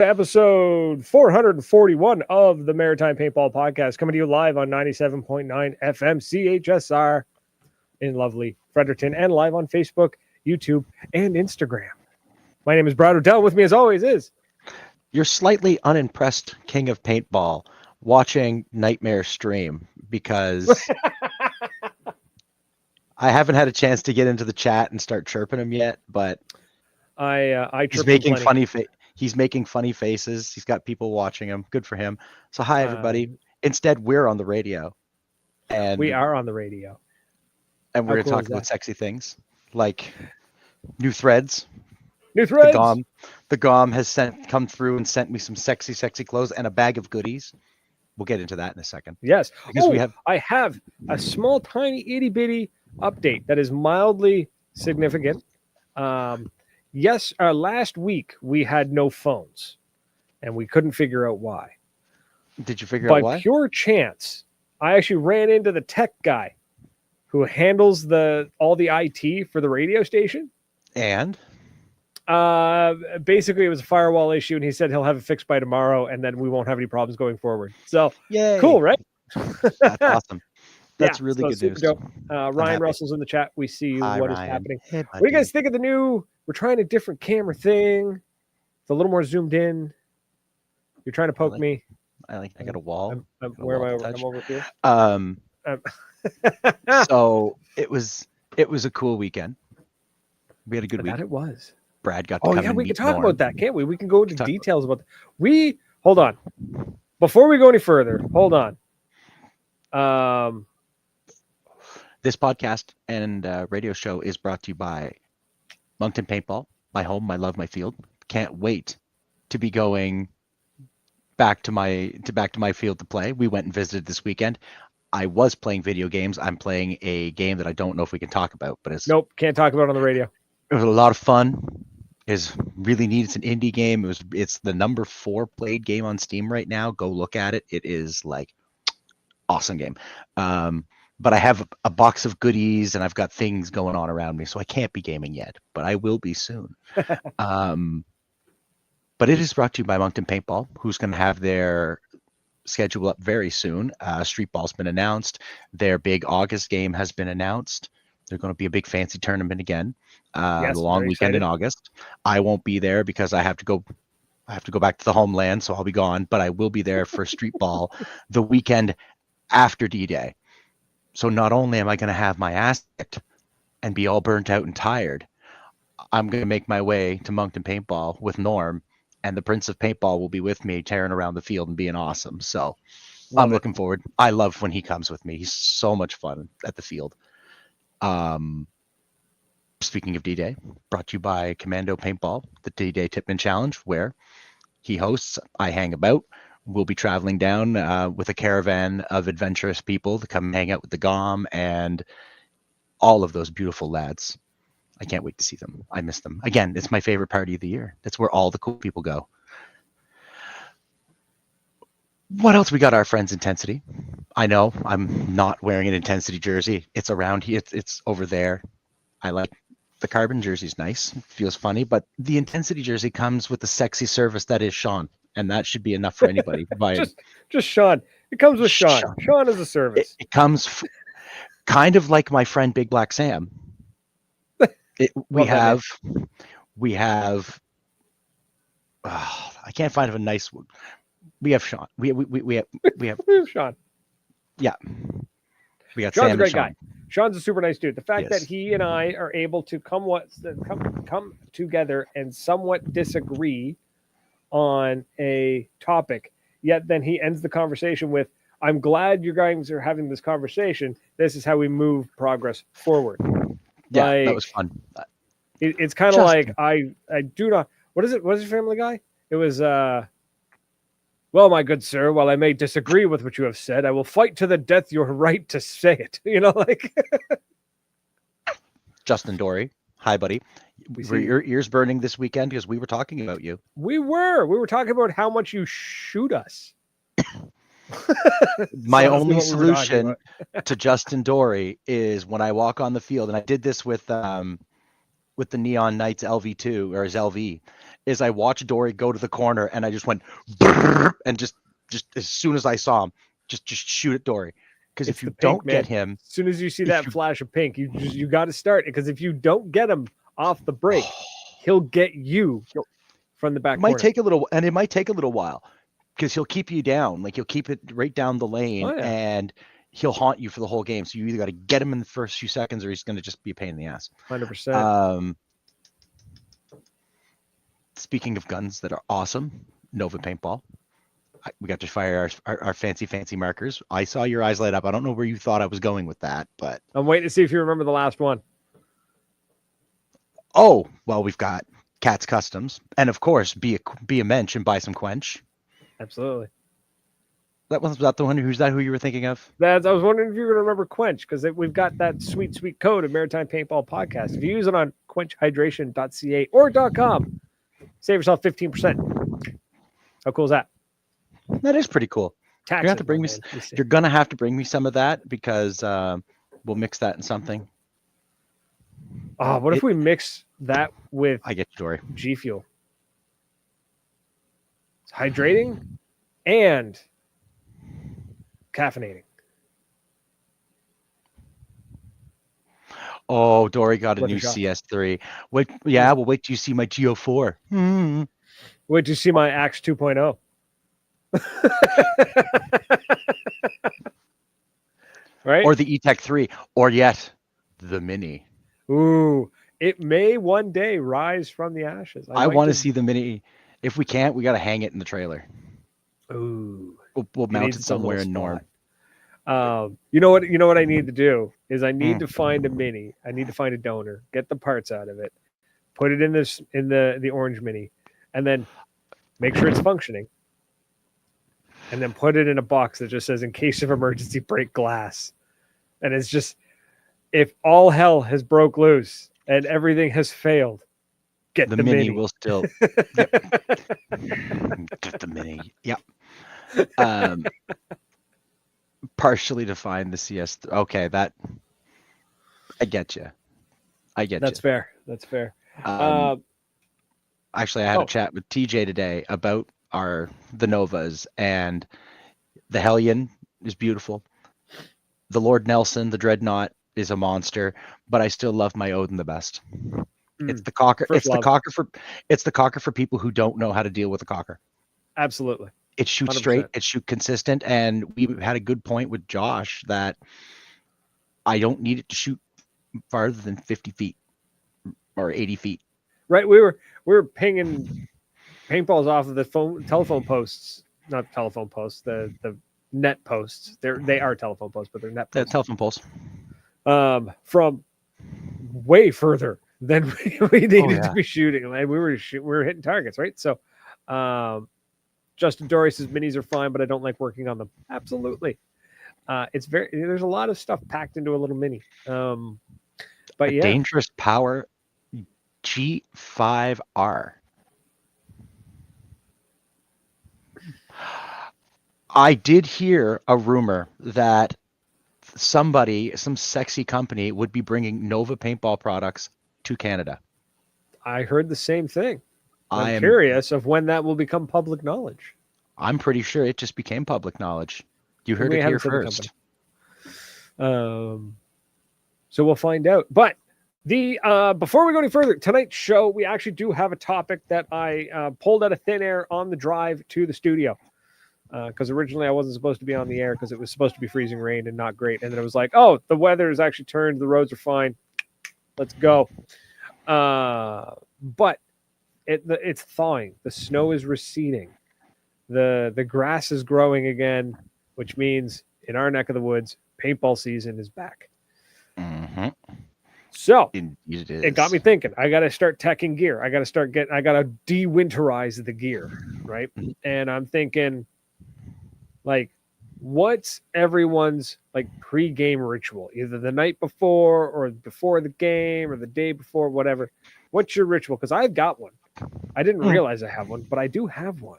Episode 441 of the Maritime Paintball Podcast, coming to you live on 97.9 FM CHSR in lovely Fredericton and live on Facebook, YouTube, and Instagram. My name is Brad Odell. With me, as always, is your slightly unimpressed king of paintball watching Nightmare stream because I haven't had a chance to get into the chat and start chirping him yet, but he's making He's making funny faces. He's got people watching him. Good for him. So hi, everybody. Instead, we're on the radio. And we are on the radio. And we're going to talk about sexy things like new threads. New threads. The GOM has come through and sent me some sexy clothes and a bag of goodies. We'll get into that in a second. Yes. Because I have a small, tiny, itty bitty update that is mildly significant. Yes, last week we had no phones, and we couldn't figure out why. Did you figure out why? By pure chance, I actually ran into the tech guy who handles all the IT for the radio station. And? Basically, it was a firewall issue, and he said he'll have it fixed by tomorrow, and then we won't have any problems going forward. So, yay. Cool, right? That's awesome. That's really good news. Ryan Russell's in the chat. We see you. Hi, what Ryan. is happening? Hey, what do you guys think of the new? We're trying a different camera thing. It's a little more zoomed in. You're trying to poke me. I got a wall. Where am I? I'm over here. So it was a cool weekend. We had a good week. It was. Brad got to come and we meet can talk Norm. about that, can't we? We can go into details about that. Hold on. Before we go any further, hold on. This podcast and radio show is brought to you by Moncton Paintball, my home, my love, my field. Can't wait to be going back to my field to play. We went and visited this weekend. I was playing video games. I'm playing a game that I don't know if we can talk about, but nope, can't talk about it on the radio. It was a lot of fun. It's really neat. It's an indie game. It's the number 4 played game on Steam right now. Go look at it. It is like awesome game. But I have a box of goodies and I've got things going on around me, so I can't be gaming yet, but I will be soon. But it is brought to you by Moncton Paintball, who's going to have their schedule up very soon. Street Ball's been announced. Their big August game has been announced. They're going to be a big fancy tournament again. The long weekend in August. I won't be there because I have to go back to the homeland, so I'll be gone, but I will be there for Street Ball the weekend after D-Day. So not only am I going to have my ass kicked and be all burnt out and tired, I'm going to make my way to Moncton Paintball with Norm, and the Prince of Paintball will be with me tearing around the field and being awesome. So I'm looking forward. I love when he comes with me. He's so much fun at the field. Speaking of D-Day, brought to you by Commando Paintball, the D-Day Tipman Challenge, where he hosts, I hang about. We'll be traveling down with a caravan of adventurous people to come hang out with the GOM and all of those beautiful lads. I can't wait to see them. I miss them. Again, it's my favorite party of the year. That's where all the cool people go. What else? We got our friends Intensity. I know I'm not wearing an Intensity jersey. It's around here. It's over there. I like the carbon jersey's nice. It feels funny, but the Intensity jersey comes with the sexy service that is Sean. And that should be enough for anybody. just Sean. It comes with Sean. Sean is a service. It comes kind of like my friend Big Black Sam. We have. I can't find a nice one. We have Sean. We have Sean. Yeah. We got Sean's Sam a great Sean. guy. Sean's a super nice dude. The fact that he and I are able to come together and somewhat disagree on a topic, yet then he ends the conversation with, I'm glad you guys are having this conversation. This is how we move progress forward. Yeah, that was fun. It's kind of like, I do not, what is it? What is your Family Guy? It was, well, my good sir, while I may disagree with what you have said, I will fight to the death your right to say it. You know, like. Justin Dory. Hi, buddy. Were your ears burning this weekend because we were talking about you? We were talking about how much you shoot us. My only solution to Justin Dory is when I walk on the field, and I did this with the Neon Knights LV2 or his LV, is I watched Dory go to the corner and I just went brrr, and just as soon as I saw him, just shoot at Dory. Because if you don't get him, as soon as you see that flash of pink, you got to start it. Because if you don't get him off the break, he'll get you from the back corner. It might take a little while because he'll keep you down. Like he'll keep it right down the lane and he'll haunt you for the whole game. So you either got to get him in the first few seconds or he's going to just be a pain in the ass. 100%. Speaking of guns that are awesome, Nova Paintball. We got to fire our fancy markers. I saw your eyes light up. I don't know where you thought I was going with that, but I'm waiting to see if you remember the last one. Oh, well, we've got Cat's Customs, and of course, be a mensch and buy some quench. Absolutely. Was that the one? Who's that? Who you were thinking of? I was wondering if you were going to remember quench because we've got that sweet code of Maritime Paintball Podcast. If you use it on quenchhydration.ca or .com, save yourself 15%. How cool is that? That is pretty cool. You're gonna have to bring me some of that because we'll mix that in something. Oh, what if we mix that with I get you, Dory. G Fuel? It's hydrating and caffeinating. Oh, Dory got a new CS3. Wait till you see my GO4. Wait till you see my Axe 2.0. Right? Or the E-Tech 3, or yet the Mini. Ooh, it may one day rise from the ashes. I want to see the Mini. If we can't, we got to hang it in the trailer. Ooh, we'll mount it somewhere in Norm. You know what I need to do is I need to find a Mini. I need to find a donor, get the parts out of it, put it in the orange Mini, and then make sure it's functioning. And then put it in a box that just says, in case of emergency, break glass. And it's just, if all hell has broke loose and everything has failed, get the Mini. Will still get the Mini. Yep. Partially define the CS. Okay, that I get you. That's fair. That's fair. Actually, I had a chat with TJ today about the Novas, and the Hellion is beautiful. The Lord Nelson, the Dreadnought, is a monster, but I still love my Odin the best. It's the cocker. It's the cocker for people who don't know how to deal with a cocker. Absolutely. It shoots 100%. Straight. It shoots consistent, and we had a good point with Josh that I don't need it to shoot farther than 50 feet or 80 feet. Right. We were pinging paintballs off of the telephone posts, not telephone posts, the net posts. They are telephone posts, but they're net posts. They're telephone posts. From way further than we needed to be shooting. And we were hitting targets, right? So Justin Dory says minis are fine, but I don't like working on them. Absolutely. There's a lot of stuff packed into a little mini. But yeah. Dangerous Power G5R. I did hear a rumor that some sexy company would be bringing Nova paintball products to Canada. I heard the same thing. I'm curious of when that will become public knowledge. I'm pretty sure it just became public knowledge. You heard it here first. So we'll find out. But before we go any further, tonight's show, we actually do have a topic that I pulled out of thin air on the drive to the studio. Because originally I wasn't supposed to be on the air because it was supposed to be freezing rain and not great. And then it was like, oh, the weather has actually turned. The roads are fine. Let's go. But it's thawing. The snow is receding. The grass is growing again, which means in our neck of the woods, paintball season is back. Mm-hmm. So it got me thinking. I got to start teching gear. I got to de-winterize the gear, right? And I'm thinking, like, what's everyone's like pre-game ritual? Either the night before or before the game or the day before, whatever. What's your ritual? Because I've got one. I didn't realize I have one, but I do have one.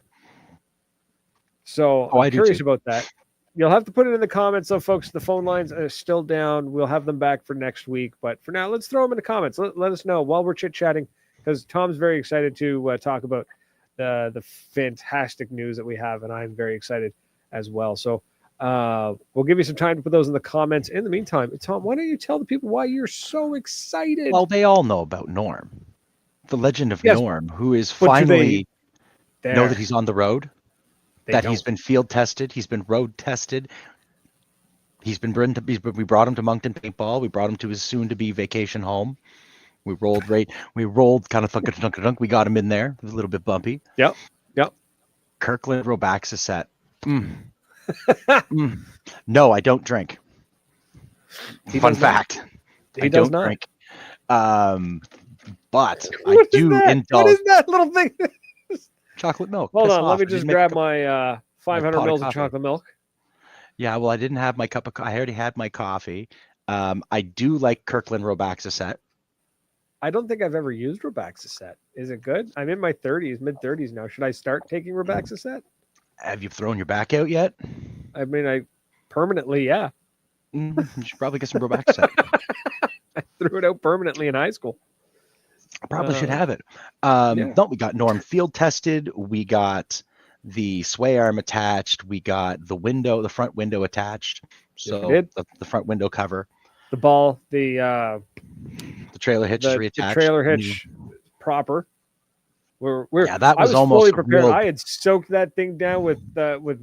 So I'm curious about that. You'll have to put it in the comments. So, folks, the phone lines are still down. We'll have them back for next week. But for now, let's throw them in the comments. Let us know while we're chit-chatting. because Tom's very excited to talk about the fantastic news that we have, and I'm very excited as well. So we'll give you some time to put those in the comments. In the meantime, Tom, why don't you tell the people why you're so excited? Well, they all know about Norm, the legend of Yes, Norm, who is but do finally they know that he's on the road, They that don't. he's been field tested, he's been road tested. We brought him to Moncton Paintball. We brought him to his soon-to-be vacation home. We rolled kind of thunk. We got him in there. It was a little bit bumpy. Yep. Kirkland Robaxa set. No, I don't drink. Fun fact. He does not drink. But I What is do that? indulge. What is that little thing? Chocolate milk. Hold Piss on, let off. me I just didn't make a grab cup- my 500 pot of mils of coffee. chocolate milk. Yeah, well, I didn't have my cup of I already had my coffee. I do like Kirkland Robaxa set. I don't think I've ever used Robaxacet. Is it good? I'm in my 30s, mid 30s now. Should I start taking Robaxacet? Have you thrown your back out yet? I mean, I permanently, yeah. You should probably get some Robaxa. I threw it out permanently in high school. Probably should have it. Yeah. No, we got Norm field tested. We got the sway arm attached. We got the front window attached. So Yes, the front window cover. The ball, the trailer hitch is reattached. The trailer hitch proper. That was I was almost fully prepared. real... I had soaked that thing down with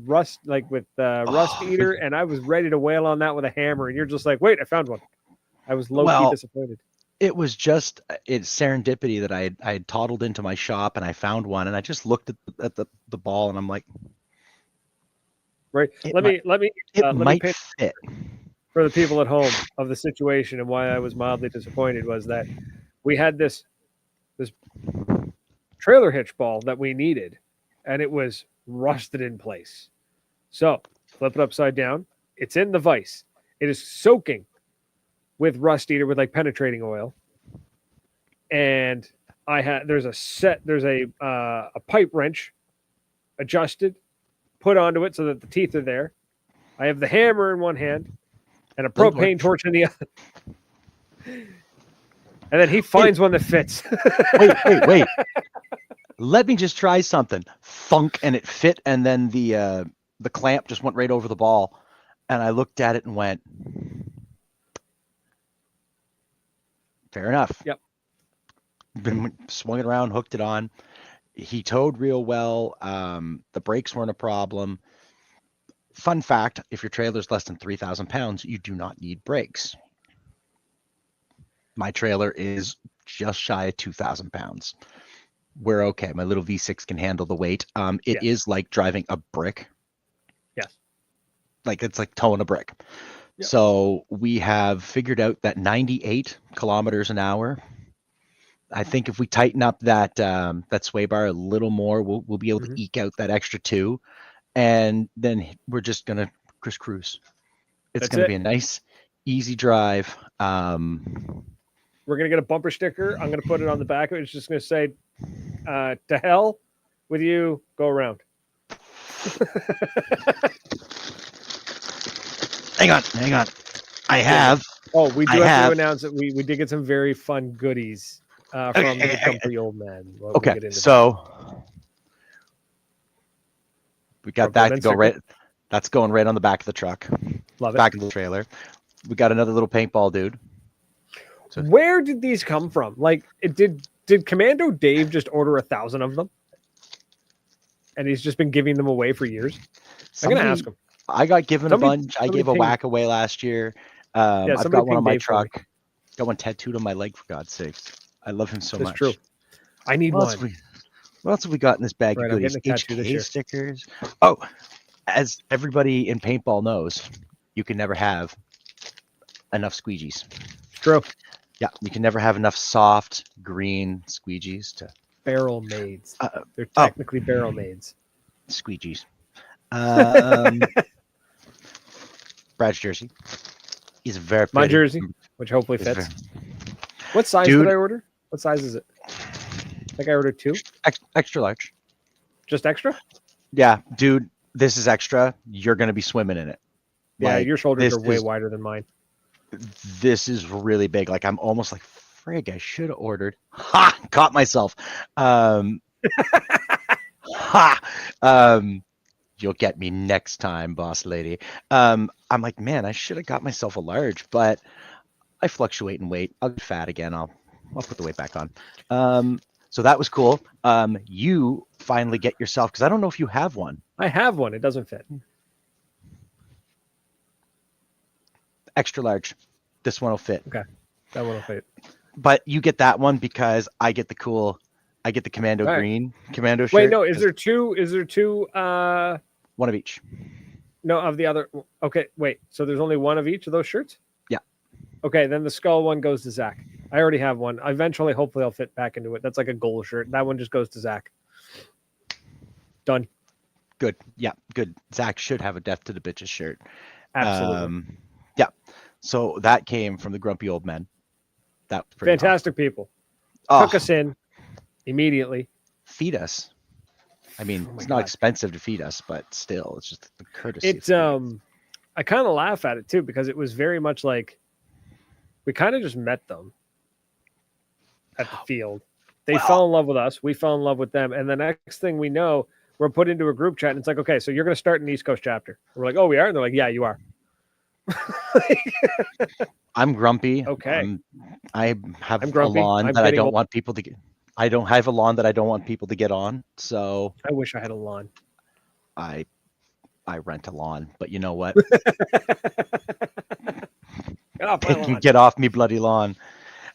rust, rust eater, and I was ready to wail on that with a hammer. And you're just like, wait, I found one. I was low-key disappointed. It was just it's serendipity that I had toddled into my shop and I found one, and I just looked at the ball and I'm like, right. Let me paint fit for the people at home of the situation, and why I was mildly disappointed was that we had this trailer hitch ball that we needed, and it was rusted in place. So flip it upside down. It's in the vise. It is soaking with rust eater with penetrating oil. And there's a pipe wrench adjusted, put onto it so that the teeth are there. I have the hammer in one hand and a propane torch in the other. And then he finds one that fits. Wait. Let me just try something. Thunk, and it fit, and then the clamp just went right over the ball. And I looked at it and went, fair enough. Yep. Swung it around, hooked it on. He towed real well. The brakes weren't a problem. Fun fact, if your trailer's less than 3,000 pounds, you do not need brakes. My trailer is just shy of 2,000 pounds. We're okay. My little V6 can handle the weight. It is like driving a brick. Yes. It's like towing a brick. Yep. So we have figured out that 98 kilometers an hour. I think if we tighten up that sway bar a little more, we'll be able to eke out that extra 2. And then we're just going to cruise. It's going to be a nice, easy drive. We're going to get a bumper sticker. I'm going to put it on the back of it. It's just going to say, to hell with you, go around. Hang on. I have. Oh, we do have to announce that we did get some very fun goodies from the Comfy Old Man. So we got that to go right. That's going right on the back of the truck. Love it. Back of the trailer. We got another little paintball dude. So, where did these come from? Did Commando Dave just order 1,000 of them? And he's just been giving them away for years? I'm going to ask him. I got given a bunch. I gave a whack away last year. I've got one on my truck. Got one tattooed on my leg, for God's sakes. I love him so much. That's true. I need one. What else have we got in this bag of goodies? HK stickers. Oh, as everybody in paintball knows, you can never have enough squeegees. True. Yeah, you can never have enough soft green squeegees to barrel maids. They're technically barrel maids. Squeegees. Brad's jersey. He's very pretty. My jersey, which hopefully fits. What size did I order? What size is it? I think I ordered 2. Extra large. Just extra? Yeah, dude, this is extra. You're going to be swimming in it. Yeah, your shoulders are way wider than mine. This is really big. I'm almost frig, I should have ordered. Ha! Caught myself. Ha! You'll get me next time, boss lady. I'm like, man, I should have got myself a large, but I fluctuate in weight. I'll get fat again. I'll put the weight back on. So that was cool. You finally get yourself, because I don't know if you have one. I have one. It doesn't fit. Extra large. This one will fit. Okay, that one will fit. But you get that one because I get the commando green commando shirt. Wait, no, is there two? One of each. No, of the other. Okay, wait. So there's only one of each of those shirts? Yeah. Okay, then the skull one goes to Zach. I already have one. Eventually, hopefully, I'll fit back into it. That's like a goal shirt. That one just goes to Zach. Done. Good. Yeah, good. Zach should have a Death to the Bitches shirt. Absolutely. Yeah. So that came from the Grumpy Old Men. That was pretty fantastic awesome. People. Took us in immediately. Feed us. I mean, it's not expensive to feed us, but still, it's just the courtesy. It's I kind of laugh at it too, because it was very much like we kind of just met them at the field. They fell in love with us. We fell in love with them. And the next thing we know, we're put into a group chat, and it's like, okay, so you're going to start an East Coast chapter. And we're like, oh, we are? And they're like, yeah, you are. I'm grumpy. Okay. I have a lawn that I don't want people to get. I don't have a lawn that I don't want people to get on. So I wish I had a lawn. I rent a lawn, but you know what? Get off me bloody lawn.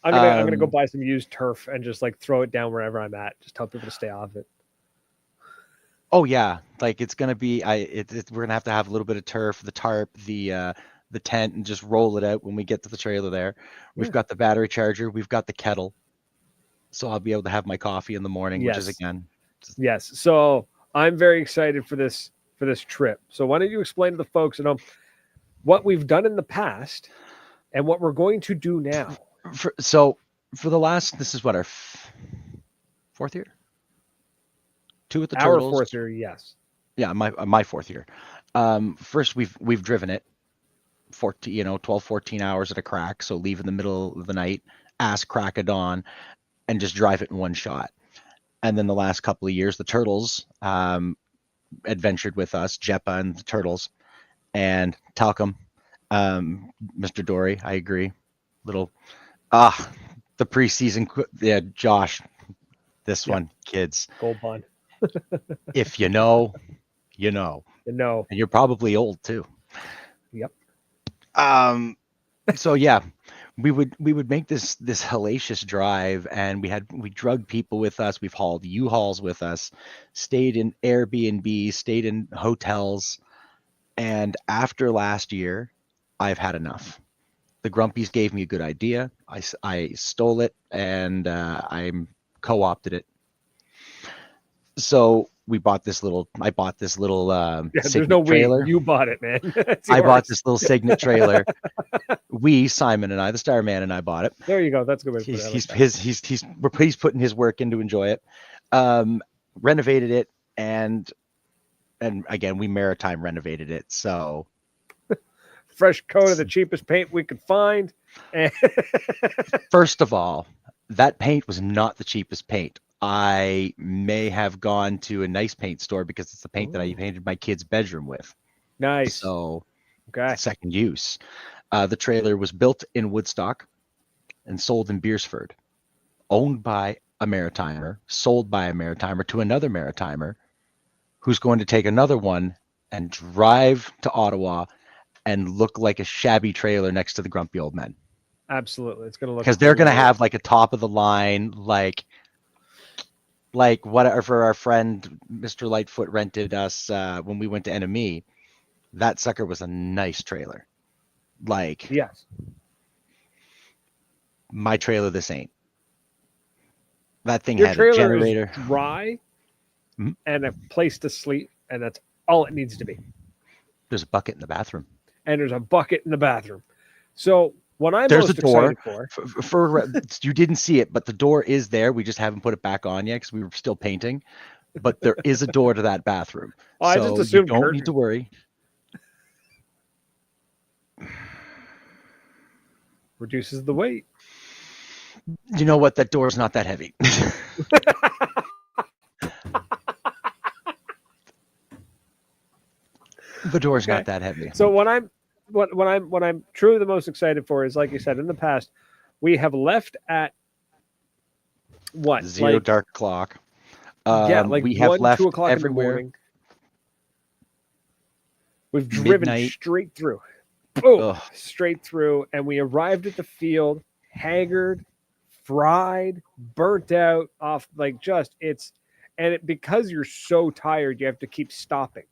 I'm gonna go buy some used turf and just like throw it down wherever I'm at. Just tell people to stay off it. Oh yeah, like it's gonna be. We're gonna have a little bit of turf, the tarp, the tent, and just roll it out when we get to the trailer there. We've got the battery charger. We've got the kettle. So I'll be able to have my coffee in the morning, which is again. Yes. So I'm very excited for this trip. So why don't you explain to the folks at home what we've done in the past and what we're going to do now? For the last, this is what, our fourth year? 2 with the turtles. Our 4th year, yes. Yeah, my 4th year. First we've driven it 12, 14 hours at a crack. So leave in the middle of the night, ass crack of dawn, and just drive it in one shot. And then the last couple of years, the turtles adventured with us, Jeppa and the turtles, and Talcum, Mr. Dory. I agree. The preseason, Josh, this one, kids. Gold bond. If you know, you know. You know. And you're probably old too. Yep. So yeah. We would make this hellacious drive, and we drugged people with us. We've hauled U-Hauls with us, stayed in Airbnb, stayed in hotels, and after last year, I've had enough. The Grumpies gave me a good idea. I stole it, and I co-opted it. So I bought this little there's no trailer. way you bought it, man. I bought this little Signet trailer. Simon and I, the Starman and I bought it. There you go. That's a good way to put it. He's putting his work in to enjoy it. Renovated it, and again, we maritime renovated it. So fresh coat of the cheapest paint we could find. First of all, that paint was not the cheapest paint. I may have gone to a nice paint store because it's the paint that I painted my kid's bedroom with. Nice. So, second use. The trailer was built in Woodstock and sold in Beersford, owned by a maritimer, sold by a maritimer to another maritimer, who's going to take another one and drive to Ottawa and look like a shabby trailer next to the Grumpy Old Men. Absolutely. It's going to look, because they're going to have like a top of the line, like whatever our friend Mr. Lightfoot rented us when we went to NME. That sucker was a nice trailer. Like, yes, my trailer, this ain't. That thing your had a generator, is dry, and a place to sleep, and that's all it needs to be. There's a bucket in the bathroom. And there's a bucket in the bathroom. So what I'm there's most a door excited for you didn't see it, but the door is there. We just haven't put it back on yet because we were still painting. But there is a door to that bathroom. Oh, I just assumed you don't need to worry. Reduces the weight. You know what? That door's not that heavy. The door's Okay. not that heavy. So what I'm truly the most excited for is, like you said, in the past, we have left at what? Zero Like, dark clock. like We have 2 left o'clock in the everywhere morning. We've driven midnight. straight through. Boom. Ugh. Straight through. And we arrived at the field haggard, fried, burnt out off because you're so tired, you have to keep stopping.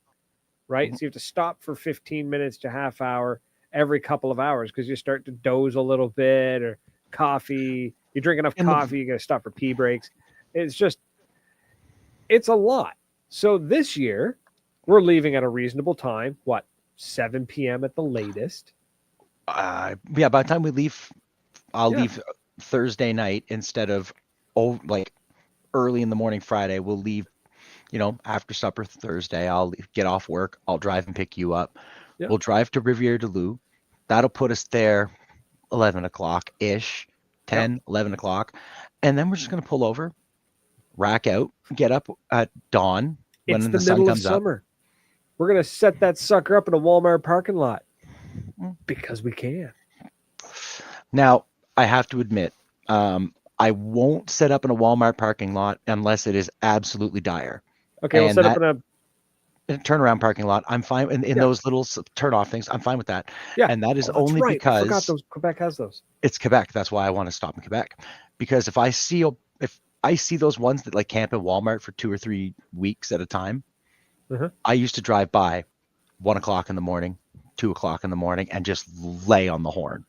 Right? Mhm. So you have to stop for 15 minutes to half hour every couple of hours because you start to doze a little bit, or coffee. You drink enough And coffee, you got to stop for pee breaks. It's a lot. So this year, we're leaving at a reasonable time. What, 7 p.m. at the latest? By the time we leave, I'll leave Thursday night instead of like early in the morning Friday. We'll leave, after supper Thursday. I'll get off work. I'll drive and pick you up. Yeah. We'll drive to Riviere du Loup. That'll put us there 11 o'clock ish, 10, 11 o'clock. And then we're just going to pull over, rack out, get up at dawn when It's the sun middle of comes up. summer. We're going to set that sucker up in a Walmart parking lot because we can. Now, I have to admit, I won't set up in a Walmart parking lot unless it is absolutely dire. Okay, we'll set up in a turnaround parking lot. I'm fine in those little turn-off things. I'm fine with that. Yeah, and that is that's only right. I forgot because those. Quebec has those. It's Quebec. That's why I want to stop in Quebec, because if I see those ones that like camp in Walmart for 2 or 3 weeks at a time, I used to drive by 1 o'clock in the morning, 2 o'clock in the morning, and just lay on the horn.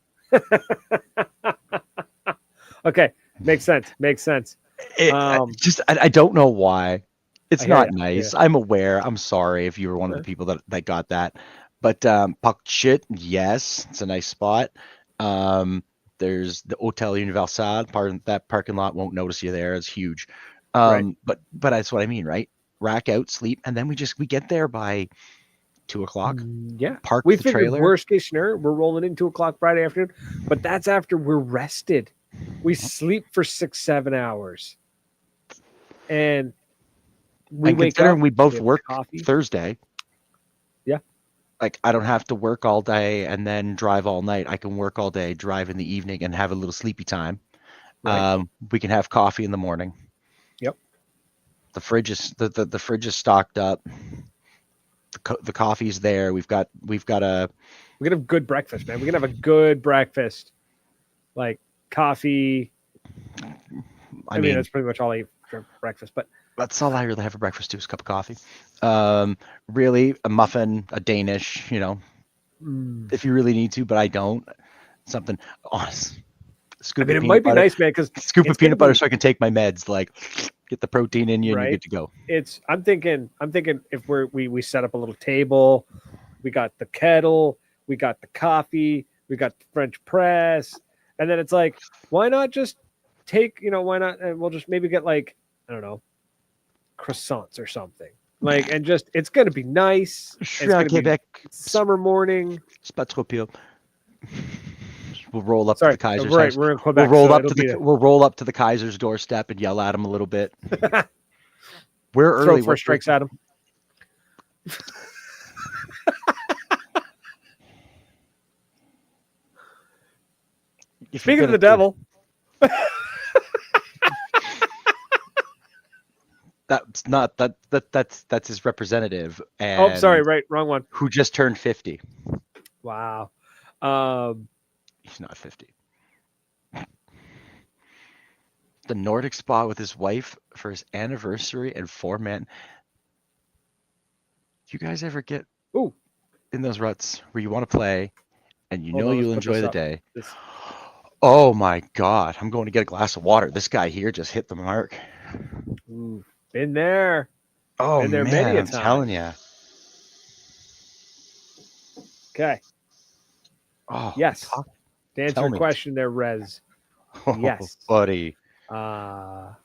Okay, makes sense. I don't know why. It's not nice. Yeah. I'm aware. I'm sorry if you were one of the people that got that. But Puck Shit, yes, it's a nice spot. There's the Hotel Universal. That parking lot won't notice you there. It's huge. Right. But that's what I mean, right? Rack out, sleep, and then we get there by 2 o'clock. Yeah. Park We the figured trailer. worst case scenario, we're rolling in 2 o'clock Friday afternoon, but that's after we're rested. We sleep for 6-7 hours. And wake up. We both work coffee. Thursday. Yeah. Like, I don't have to work all day and then drive all night. I can work all day, drive in the evening, and have a little sleepy time. Right. We can have coffee in the morning. Yep. The fridge is stocked up. The coffee's there. We're gonna have good breakfast, man. We're gonna have a good breakfast, like coffee. I mean, that's pretty much all I eat for breakfast. But that's all I really have for breakfast too, is a cup of coffee. Really, a muffin, a Danish. If you really need to, but I don't. Something honest. It might be nice, man, because scoop of peanut butter so I can take my meds. Like, get the protein in you, and you're good to go. I'm thinking if we set up a little table, we got the kettle, we got the coffee, we got the French press, and then it's like, why not just take, why not? And we'll just maybe get, like, I don't know, croissants or something. Like, and just, it's going to be nice. It's going to be summer morning. We'll roll up to the Kaiser's house. Right, we're in Quebec. We'll roll up to the Kaiser's doorstep and yell at him a little bit. We're early. Throw first strikes at him. Speaking of the devil. That's not that's his representative. And sorry, right, wrong one. Who just turned 50. Wow. He's not 50. The Nordic spa with his wife for his anniversary and 4 men. Do you guys ever get in those ruts where you want to play and you'll enjoy the day? Oh my God. I'm going to get a glass of water. This guy here just hit the mark. Ooh, been there. Oh, been there man, many a I'm time. telling you. Okay. Oh, yes. To answer your question there, Rez. Yes. Buddy. For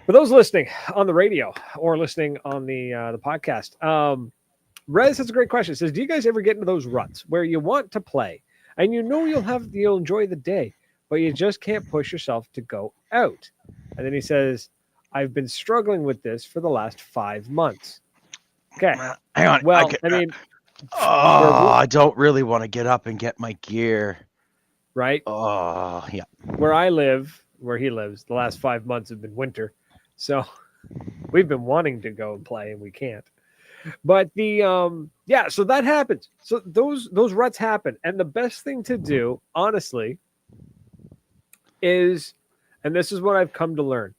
those listening on the radio or listening on the podcast, Rez has a great question. It says, do you guys ever get into those ruts where you want to play and you'll enjoy the day, but you just can't push yourself to go out. And then he says, I've been struggling with this for the last 5 months. Okay. Hang on. Well, I mean, I don't really want to get up and get my gear. Right? Oh, yeah. Where I live, where he lives, the last 5 months have been winter. So we've been wanting to go and play and we can't. But so that happens. So those ruts happen. And the best thing to do, honestly, is, and this is what I've come to learn,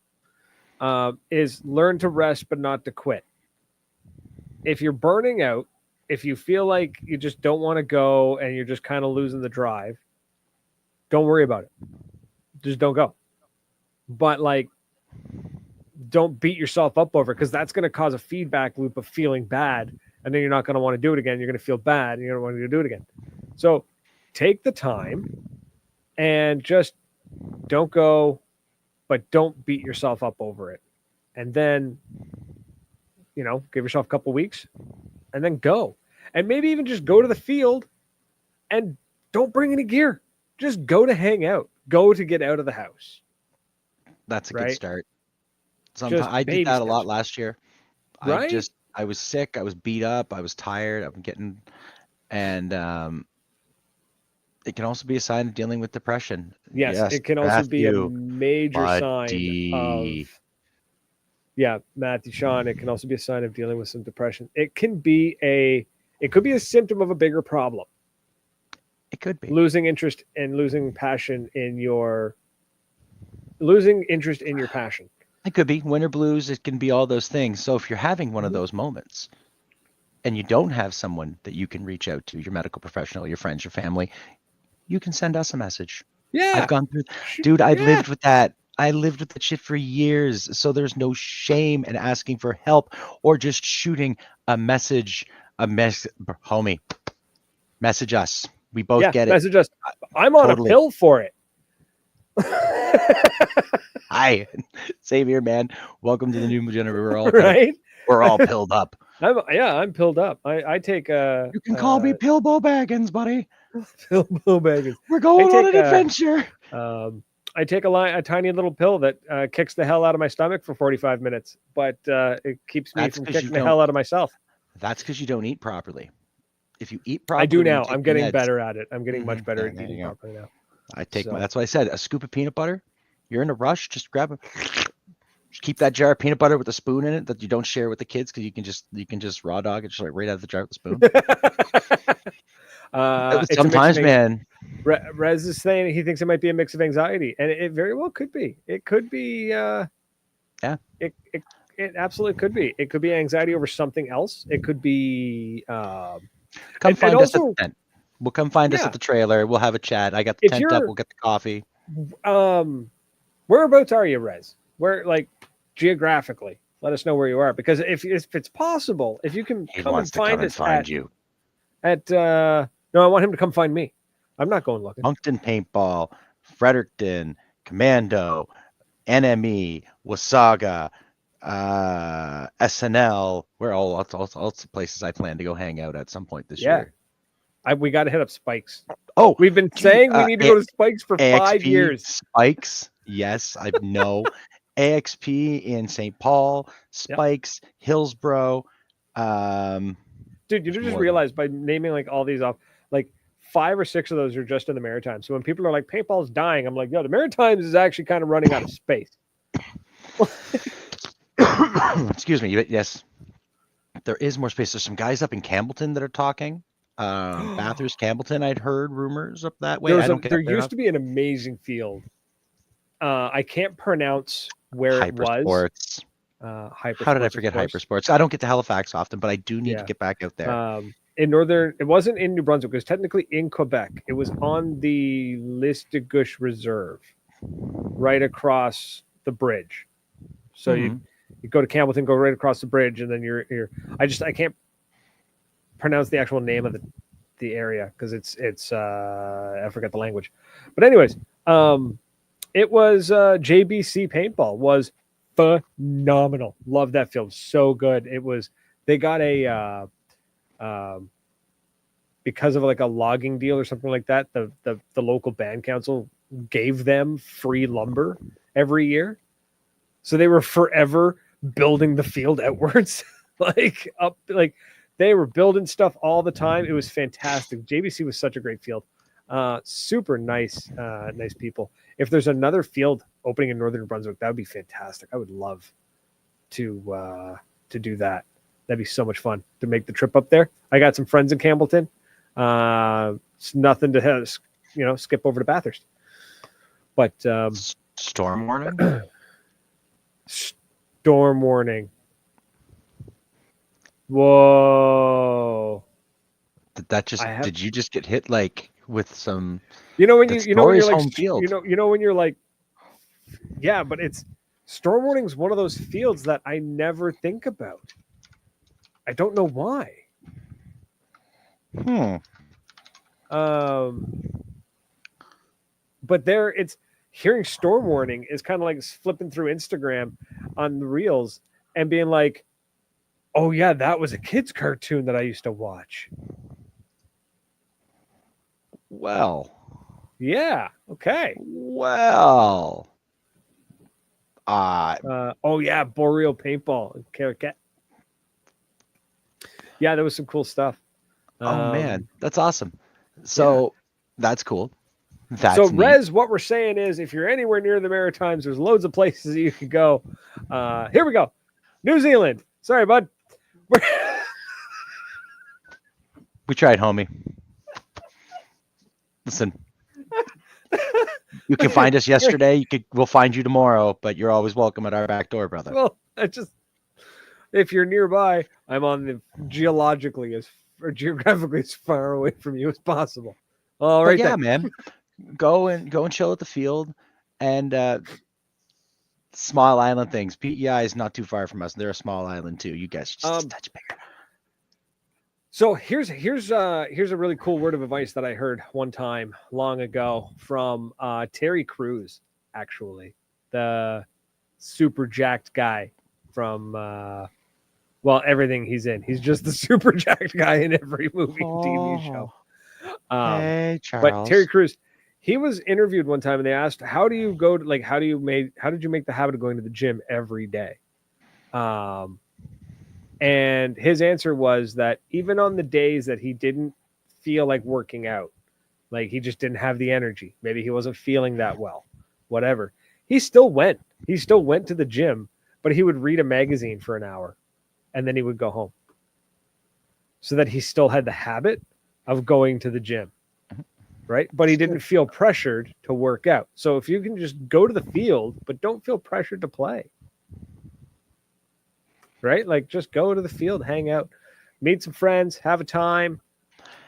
is learn to rest but not to quit. If you're burning out, if you feel like you just don't want to go and you're just kind of losing the drive, don't worry about it. Just don't go. But like, don't beat yourself up over it, because that's going to cause a feedback loop of feeling bad, and then you're not going to want to do it again. You're going to feel bad, and you're going to want to do it again. So take the time and just don't go, but don't beat yourself up over it. And then, give yourself a couple weeks and then go. And maybe even just go to the field and don't bring any gear. Just go to hang out. Go to get out of the house. That's a good start. Just I did that a lot last year. Right? I was sick. I was beat up. I was tired. And it can also be a sign of dealing with depression. Yes, it can also be a major sign of, Matthew, Sean, it can also be a sign of dealing with some depression. It could be a symptom of a bigger problem. It could be losing interest and losing interest in your passion. It could be winter blues. It can be all those things. So if you're having one of those moments and you don't have someone that you can reach out to, your medical professional, your friends, your family, you can send us a message. Yeah. I've gone through, dude, I lived with that. I lived with that shit for years. So there's no shame in asking for help or just shooting a message, homie, message us. We both get it. Message us. I'm on a pill for it. Hi, same here, man. Welcome to the new generation. We're all right. We're all pilled up. I'm pilled up. I take You can call me Pillbo Baggins, buddy. Pillbo Baggins. We're going on an adventure. I take a tiny little pill that kicks the hell out of my stomach for 45 minutes, but it keeps me from kicking the hell out of myself. That's because you don't eat properly. If you eat properly, I do now. I'm getting better at it. I'm getting much better at eating properly now. I take that's why I said a scoop of peanut butter. You're in a rush, just grab it. Just keep that jar of peanut butter with a spoon in it that you don't share with the kids, because you can just raw dog it just like right out of the jar with a spoon. Sometimes, man. Rez is saying he thinks it might be a mix of anxiety, and it very well could be. It could be. It absolutely could be. It could be anxiety over something else. It could be. Come find us at the tent. We'll come find us at the trailer. We'll have a chat. I got the tent up. We'll get the coffee. Whereabouts are you, Rez? Where, like, geographically? Let us know where you are, because if it's possible, if you can come and find us no, I want him to come find me. I'm not going looking. Moncton Paintball, Fredericton, Commando, NME, Wasaga, SNL. We're all the places I plan to go hang out at some point this year. We got to hit up Spikes. Oh, we've been saying we need to go to Spikes for AXP, 5 years. Spikes, yes, I know. AXP in St. Paul, Spikes, Hillsborough. Dude, you just realized by naming like all these off, like 5 or 6 of those are just in the Maritimes. So when people are like, paintball's dying, I'm like, no, the Maritimes is actually kind of running out of space. Excuse me. Yes, there is more space. There's some guys up in Campbellton that are talking. Bathurst, Campbellton. I'd heard rumors up that way. There used to be an amazing field. I can't pronounce where it was. How did I forget Hypersports? I don't get to Halifax often, but I do need to get back out there. It wasn't in New Brunswick. It was technically in Quebec. It was on the Listigouche Reserve, right across the bridge. So you go to Campbellton, go right across the bridge, and then you're. I can't pronounce the actual name of the area because it's I forget the language. But anyways, it was JBC Paintball was phenomenal. Love that field, so good. They got a because of like a logging deal or something like that. The local band council gave them free lumber every year. So they were forever building the field outwards, like up, like they were building stuff all the time. It was fantastic. JBC was such a great field. Super nice, nice people. If there's another field opening in Northern Brunswick, that would be fantastic. I would love to do that. That'd be so much fun to make the trip up there. I got some friends in Campbellton. It's nothing to have, skip over to Bathurst. But storm warning. Storm warning. Whoa! Did you just get hit like with some? When you're like, field. When you're like, yeah, but it's storm warning is one of those fields that I never think about. I don't know why. But it's hearing storm warning is kind of like flipping through Instagram on the reels and being like, oh yeah, that was a kid's cartoon that I used to watch. Well. Yeah. Okay. Well. Oh yeah, Boreal Paintball. Okay. Yeah, there was some cool stuff. Oh man, that's awesome. So that's cool. So Rez, what we're saying is if you're anywhere near the Maritimes, there's loads of places you can go. Here we go. New Zealand. Sorry, bud. We tried, homie. Listen. You can find us yesterday. We'll find you tomorrow, but you're always welcome at our back door, brother. Well, if you're nearby, I'm on the geographically as far away from you as possible. All right, yeah, man. Go and chill at the field, and small island things. PEI is not too far from us. They're a small island too. You guys just a touch bigger. So here's a really cool word of advice that I heard one time long ago from Terry Crews, actually, the super jacked guy from everything he's in. He's just the super jacked guy in every movie and TV show. Hey, Charles. But Terry Crews, he was interviewed one time and they asked, how did you make the habit of going to the gym every day? And his answer was that even on the days that he didn't feel like working out, like he just didn't have the energy, maybe he wasn't feeling that well, whatever, he still went to the gym, but he would read a magazine for an hour and then he would go home, so that he still had the habit of going to the gym. Right. But he didn't feel pressured to work out. So if you can just go to the field, but don't feel pressured to play. Right. Like just go to the field, hang out, meet some friends, have a time,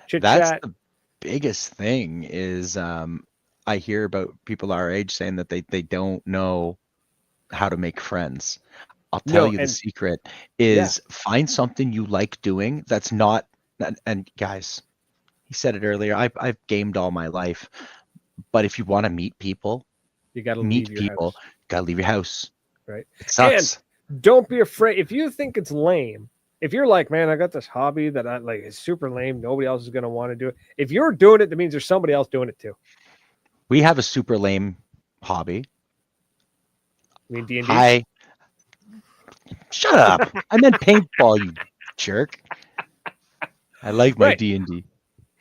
chit chat. That's the biggest thing is I hear about people our age saying that they don't know how to make friends. I'll tell you the secret is find something you like doing that's not, and guys, he said it earlier. I've gamed all my life, but if you want to meet people, you got to leave your house. Gotta leave your house. Right. It sucks. And don't be afraid. If you think it's lame, if you're like, man, I got this hobby that I like, it's super lame. Nobody else is going to want to do it. If you're doing it, that means there's somebody else doing it too. We have a super lame hobby. I mean, D&D. Hi. Shut up. I meant paintball, you jerk. I like my D&D.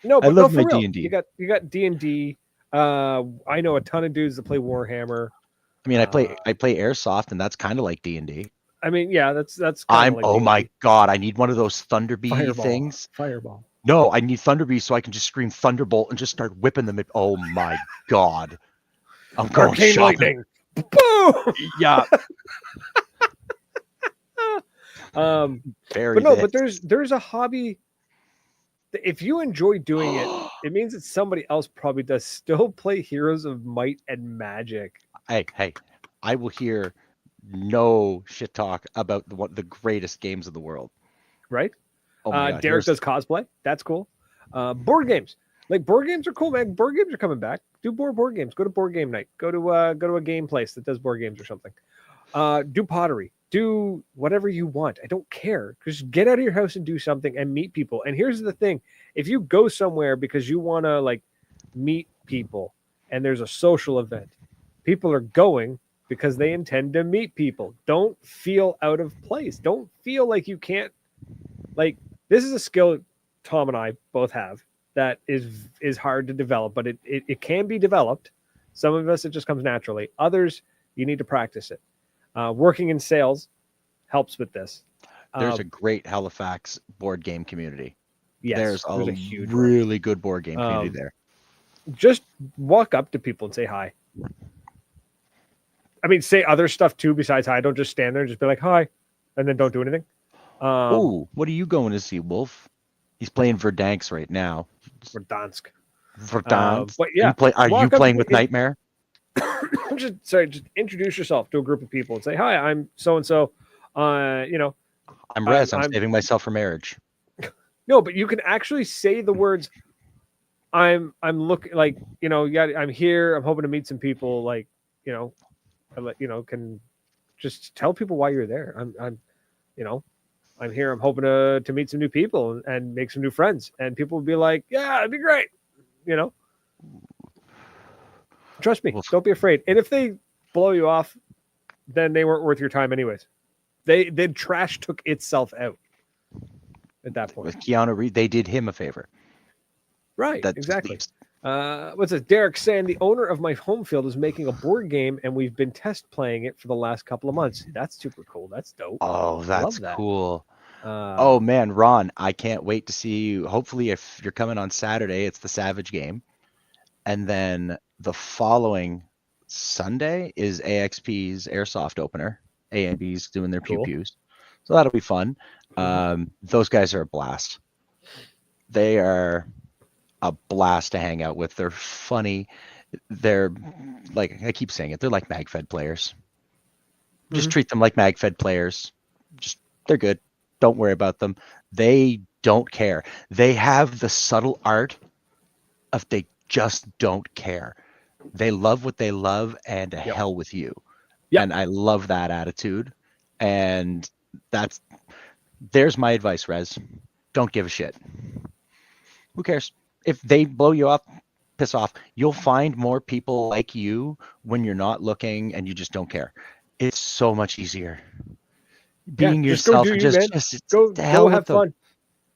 No, but I love for my real. D&D. You got D&D. I know a ton of dudes that play Warhammer. I mean, I play Airsoft, and that's kind of like D&D. I mean, yeah, that's. Oh my god, I need one of those Thunderbee things. Fireball. No, I need Thunderbee so I can just scream Thunderbolt and just start whipping them. Oh my god, I'm going Arcane shopping. Lightning. Boom. Yeah. But there's a hobby. If you enjoy doing it, it means that somebody else probably does still play Heroes of Might and Magic. Hey, I will hear no shit talk about the greatest games of the world. Right? Oh my God, Derek does cosplay. That's cool. Board games. Like board games are cool, man. Board games are coming back. Do more board games. Go to board game night. Go to a game place that does board games or something. Do pottery. Do whatever you want. I don't care. Just get out of your house and do something and meet people. And here's the thing. If you go somewhere because you want to like meet people, and there's a social event, people are going because they intend to meet people. Don't feel out of place. Don't feel like you can't. Like, this is a skill Tom and I both have that is hard to develop, but it can be developed. Some of us, it just comes naturally. Others, you need to practice it. Working in sales helps with this. There's a great Halifax board game community. Yes, there's a huge really good board game community there. Just walk up to people and say hi. I mean, say other stuff too besides hi. Don't just stand there and just be like hi, and then don't do anything. What are you going to see, Wolf? He's playing Verdansk right now. Verdansk. But yeah, are you playing with Nightmare? just introduce yourself to a group of people and say, hi, I'm so and so. I'm Rez. I'm saving myself for marriage. No, but you can actually say the words. I'm looking like, I'm here. I'm hoping to meet some people. Like, can just tell people why you're there. I'm here. I'm hoping to meet some new people and make some new friends. And people will be like, yeah, it'd be great. Trust me. Don't be afraid. And if they blow you off, then they weren't worth your time anyways. The trash took itself out at that point. With Keanu Reeves, they did him a favor. Right. Exactly. What's this? Derek saying the owner of my home field is making a board game and we've been test playing it for the last couple of months. That's super cool. That's dope. Oh, that's cool. Oh man, Ron, I can't wait to see you. Hopefully, if you're coming on Saturday, it's the Savage game. And then the following Sunday is AXP's Airsoft opener. A&B's doing their pew-pews. So that'll be fun. Those guys are a blast. They are a blast to hang out with. They're funny. They're like, I keep saying it, they're like MagFed players. Just treat them like MagFed players. They're good. Don't worry about them. They don't care. They have the subtle art of they just don't care. They love what they love and to hell with you. Yep. And I love that attitude. And there's my advice, Rez. Don't give a shit. Who cares? If they blow you off, piss off. You'll find more people like you when you're not looking and you just don't care. It's so much easier. Being yourself and just go have fun.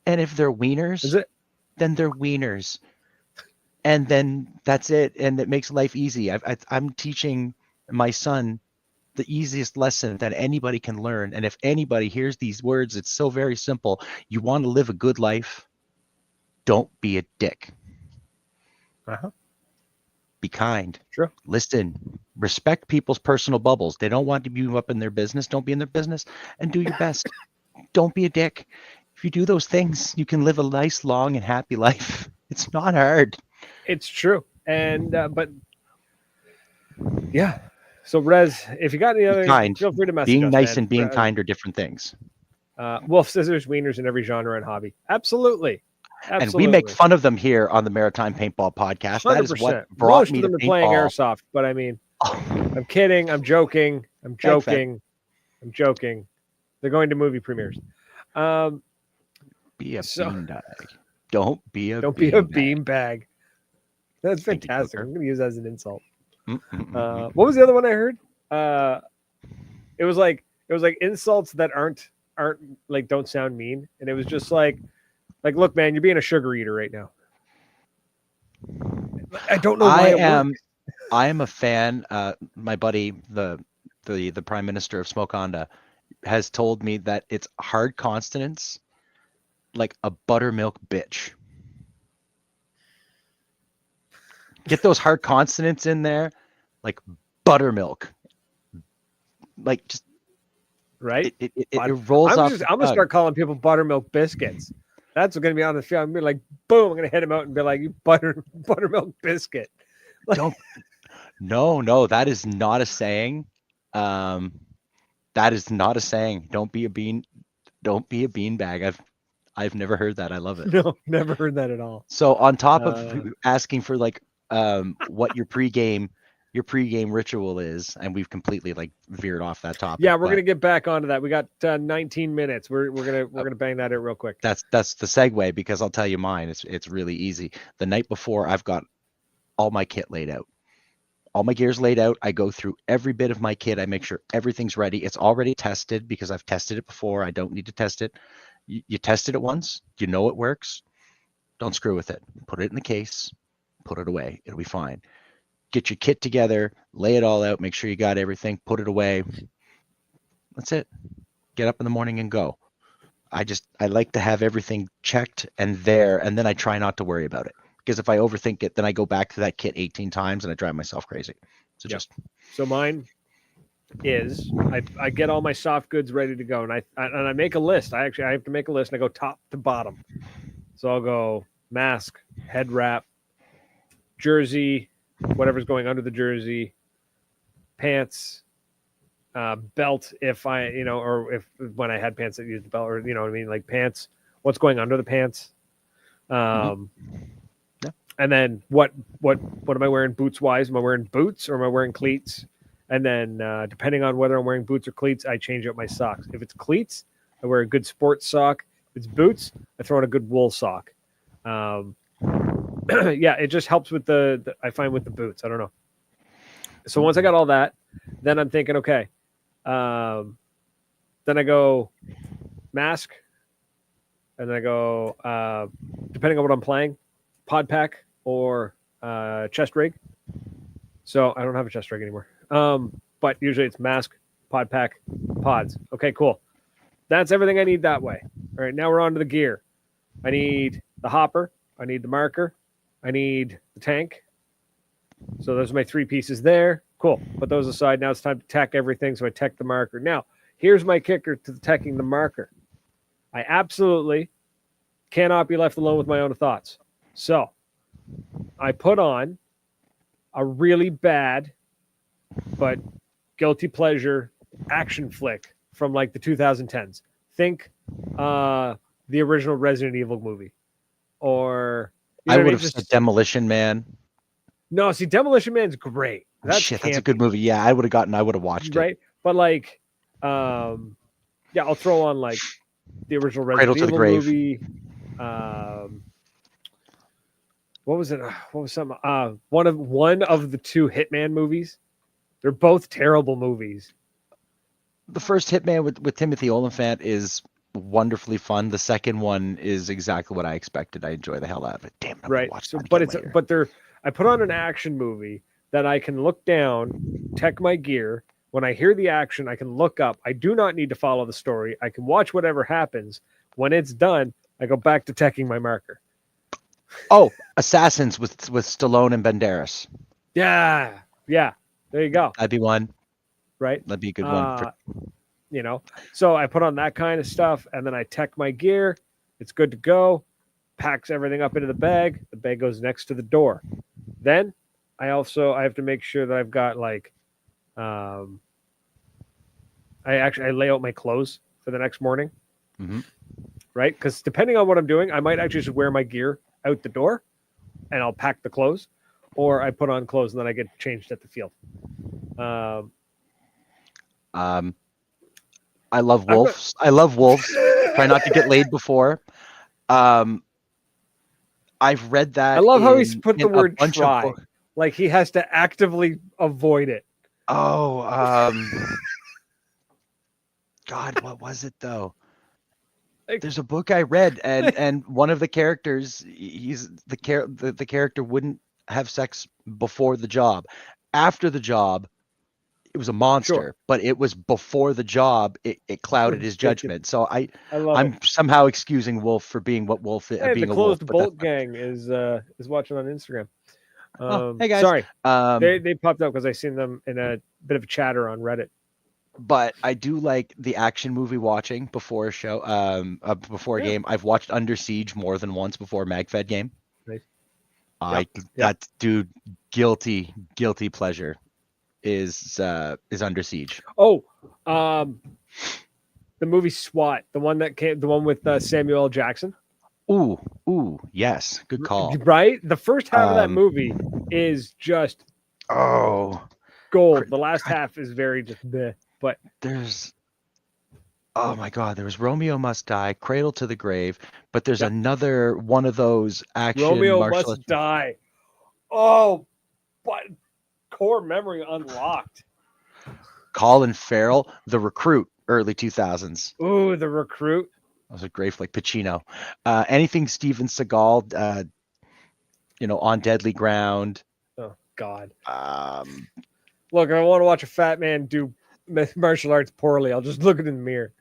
And if they're wieners, then they're wieners. And then that's it. And it makes life easy. I'm teaching my son the easiest lesson that anybody can learn. And if anybody hears these words, it's so very simple. You want to live a good life, don't be a dick. Be kind. Sure. Listen. Respect people's personal bubbles. They don't want to be up in their business. Don't be in their business. And do your best. Don't be a dick. If you do those things, you can live a nice, long, and happy life. It's not hard. It's true. And but yeah. So Rez, if you got any other, feel free to message us. Being nice and being kind are different things. Wolf says there's wieners in every genre and hobby. Absolutely. And we make fun of them here on the Maritime Paintball Podcast. 100%. That is what brought Most me of them to are playing airsoft, but I mean, I'm kidding. I'm joking. They're going to movie premieres. Be a beanbag. Don't be a beanbag. That's fantastic. I'm going to use that as an insult. What was the other one I heard? It was like insults that aren't like don't sound mean, and it was just like look, man, you're being a sugar eater right now. I don't know why I am a fan. My buddy, the Prime Minister of Smokeonda, has told me that it's hard consonants, like a buttermilk bitch. Get those hard consonants in there, like buttermilk. Like just right. It rolls off. I'm gonna start calling people buttermilk biscuits. That's going to be on the field. I'm going to be like, boom, I'm going to hit him out and be like, you buttermilk biscuit. No, that is not a saying. That is not a saying. Don't be a beanbag. I've never heard that. I love it. No, never heard that at all. So on top of asking for like what your pregame ritual is, and we've completely like veered off that topic. Yeah, we're gonna get back onto that. We got 19 minutes. We're gonna bang that out real quick. That's the segue, because I'll tell you mine. It's really easy. The night before, I've got all my kit laid out. all my gear's laid out. I go through every bit of my kit. I make sure everything's ready. It's already tested because I've tested it before. I don't need to test it. You tested it once. You know it works. Don't screw with it. Put it in the case. Put it away. It'll be fine. Get your kit together. Lay it all out. Make sure you got everything. Put it away. That's it. Get up in the morning and go. I like to have everything checked and there, and then I try not to worry about it. Because if I overthink it, then I go back to that kit 18 times and I drive myself crazy. So So mine is I get all my soft goods ready to go, and I make a list. I have to make a list, and I go top to bottom. So I'll go mask, head wrap, jersey, whatever's going under the jersey, pants, belt if I, or if when I had pants that used the belt, or what I mean, like pants, what's going under the pants. Yeah. And then what am I wearing boots wise? Am I wearing boots or am I wearing cleats? And then depending on whether I'm wearing boots or cleats, I change out my socks. If it's cleats, I wear a good sports sock. If it's boots, I throw in a good wool sock. Yeah, it just helps with the I find with the boots. I don't know. So once I got all that, then I'm thinking, okay. Then I go mask, and then I go depending on what I'm playing, pod pack or chest rig. So I don't have a chest rig anymore. But usually it's mask, pod pack, pods. Okay, cool. That's everything I need that way. All right, now we're on to the gear. I need the hopper. I need the marker. I need the tank. So those are my 3 pieces there. Cool. Put those aside. Now it's time to tech everything. So I tech the marker. Now, here's my kicker to teching the marker. I absolutely cannot be left alone with my own thoughts. So I put on a really bad but guilty pleasure action flick from like the 2010s. Think the original Resident Evil movie. Or I would have said Demolition Man. No, see, Demolition Man's great. That's a good movie. Yeah, I would have watched it. Right? But like, yeah, I'll throw on like the original Resident Evil movie. What was it? What was some one of the 2 Hitman movies? They're both terrible movies. The first Hitman with Timothy Olyphant is wonderfully fun. The second one is exactly what I expected. I enjoy the hell out of it. Damn, I'm right. So, but I put on an action movie that I can look down, tech my gear. When I hear the action, I can look up. I do not need to follow the story. I can watch whatever happens. When it's done, I go back to teching my marker. Oh, Assassins with Stallone and Banderas. Yeah. There you go. That'd be one. Right. That'd be a good one. So I put on that kind of stuff, and then I tech my gear. It's good to go. Packs everything up into the bag. The bag goes next to the door. Then I have to make sure that I've got like, I lay out my clothes for the next morning. Mm-hmm. Right? Because depending on what I'm doing, I might actually just wear my gear out the door and I'll pack the clothes, or I put on clothes and then I get changed at the field. I love wolves. Try not to get laid before. I've read that. I love how he's put the word try. Like he has to actively avoid it. Oh, God, what was it though? There's a book I read, and one of the characters, the character wouldn't have sex before the job. After the job, it was a monster, sure. But it was before the job. It clouded his judgment. So I'm somehow excusing Wolf for being what Wolf is. Hey, being the Closed Bolt Gang is watching on Instagram. Hey guys, sorry, they popped up because I seen them in a bit of a chatter on Reddit. But I do like the action movie watching before a show, before a game. I've watched Under Siege more than once before Magfed game. Nice. That dude, guilty pleasure is Under Siege. Oh, the movie SWAT, the one with Samuel L. Jackson. Ooh, yes, good call. Right, the first half of that movie is just gold. The last half is very just bleh. But oh my God, there was Romeo Must Die, Cradle to the Grave, but there's another one of those action. Romeo Must Die. Oh, but core memory unlocked. Colin Farrell, The Recruit, early 2000s. Ooh, The Recruit. That was a great flick. Pacino. Anything Steven Seagal, On Deadly Ground. Oh God. Um, Look, I want to watch a fat man do martial arts poorly. I'll just look it in the mirror.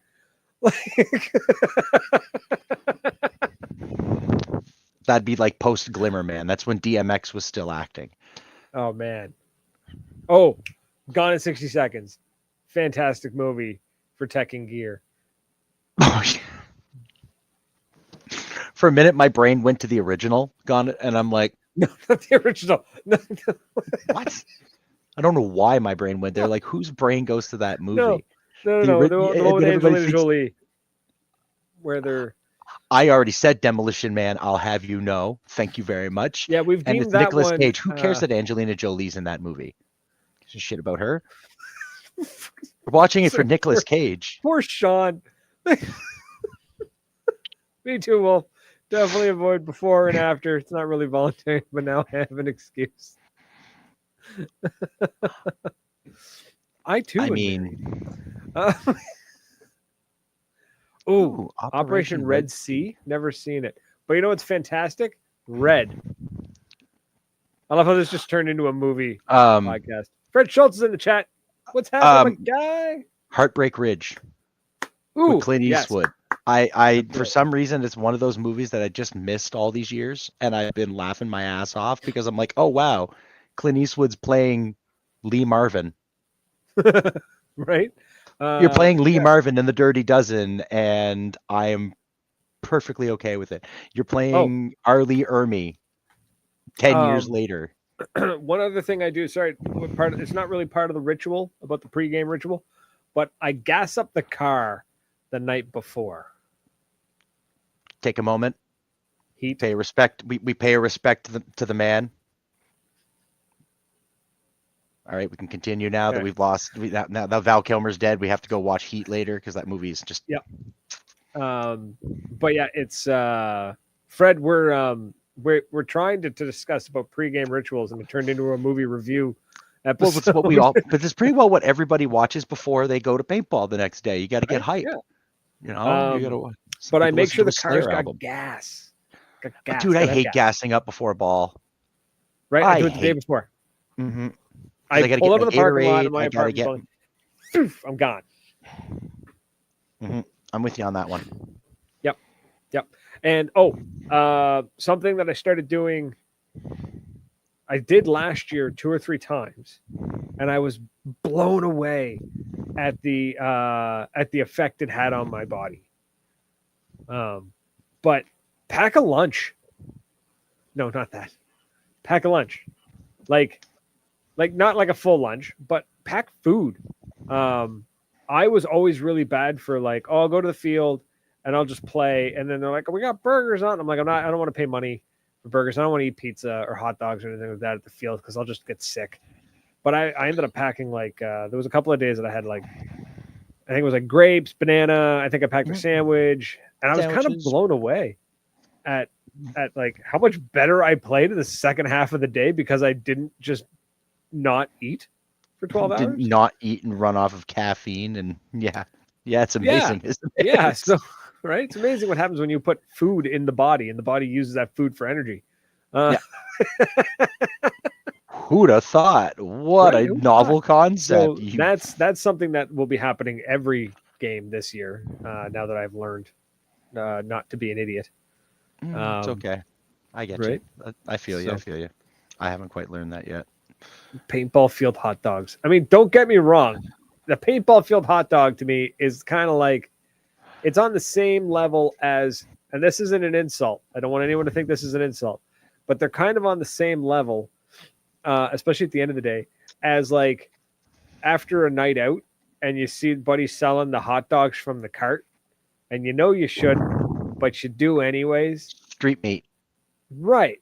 That'd be like post Glimmer Man. That's when DMX was still acting. Oh man. Oh, Gone in 60 Seconds. Fantastic movie for tech and gear. Oh, yeah. For a minute, my brain went to the original Gone, and I'm like, No, not the original. No, what? I don't know why my brain went there. Like, whose brain goes to that movie? no. The one with Angelina Jolie. Where they're... I already said Demolition Man, I'll have you know. Thank you very much. Yeah, we've and deemed it's that Nicolas one... Cage. Who cares that Angelina Jolie's in that movie? Gives a shit about her. We're watching it for Nicolas Cage. Poor Sean. Me too, Wolf. Definitely avoid before and after. It's not really voluntary, but now I have an excuse. I too. Ooh, Operation Red Sea. Never seen it. But you know what's fantastic? Red. I love how this just turned into a movie podcast. Fred Schultz is in the chat. What's happening, my guy? Heartbreak Ridge. Ooh, with Clint Eastwood. Yes. I for some reason, it's one of those movies that I just missed all these years, and I've been laughing my ass off because I'm like, oh wow, Clint Eastwood's playing Lee Marvin. Right? You're playing Lee Marvin in The Dirty Dozen, and I am perfectly okay with it. You're playing Arlie Ermy 10 years later. One other thing I do, sorry, it's not really part of the ritual about the pregame ritual, but I gas up the car the night before. Take a moment. Heat. Pay respect. We pay a respect to the man. All right, we can continue now that we've lost. Now Val Kilmer's dead. We have to go watch Heat later because that movie is just. Yep. But yeah, it's Fred. We're trying to discuss about pregame rituals, and it turned into a movie review episode. Well, it's what we all. But it's pretty well what everybody watches before they go to paintball the next day. You got to get hype. Yeah. You know, you got to. But I make sure the car's got gas. Dude, I hate gassing up before a ball. Right, I do it the day before. Mm-hmm. I pull out of the parking lot of my apartment. I'm gone. Mm-hmm. I'm with you on that one. Yep. And something that I started doing, I did last year 2 or 3 times, and I was blown away at the effect it had on my body. But pack a lunch. No, not that. Pack a lunch. Like not like a full lunch, but pack food. I was always really bad for I'll go to the field and I'll just play. And then they're like, oh, we got burgers on. I'm like, I don't want to pay money for burgers. I don't want to eat pizza or hot dogs or anything like that at the field because I'll just get sick. But I ended up packing there was a couple of days that I had I think it was grapes, banana. I think I packed a sandwich, and I was kind of blown away at how much better I played in the second half of the day because I didn't just not eat for 12 hours. Did not eat and run off of caffeine, and it's amazing. Isn't it? Yeah, so right, it's amazing what happens when you put food in the body, and the body uses that food for energy. Who'd have thought? What a novel concept! So that's something that will be happening every game this year. Now that I've learned not to be an idiot. It's okay. I get you. I feel you. I feel you. I haven't quite learned that yet. Paintball field hot dogs. I mean, don't get me wrong. The paintball field hot dog to me is kind of it's on the same level as, and this isn't an insult. I don't want anyone to think this is an insult, but they're kind of on the same level, especially at the end of the day, as after a night out and you see buddies selling the hot dogs from the cart and you shouldn't, but you do anyways. Street meat. Right.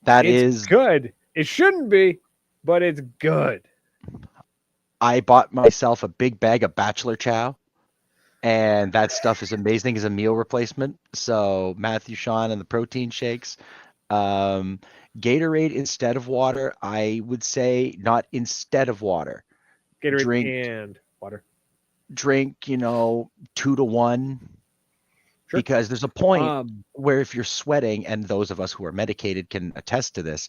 It's good. It shouldn't be, but it's good. I bought myself a big bag of Bachelor Chow, and that stuff is amazing as a meal replacement. So Matthew, Sean, and the protein shakes, Gatorade instead of water, I would say not instead of water. Gatorade and water. Drink, 2-to-1, Sure. because there's a point where if you're sweating, and those of us who are medicated can attest to this,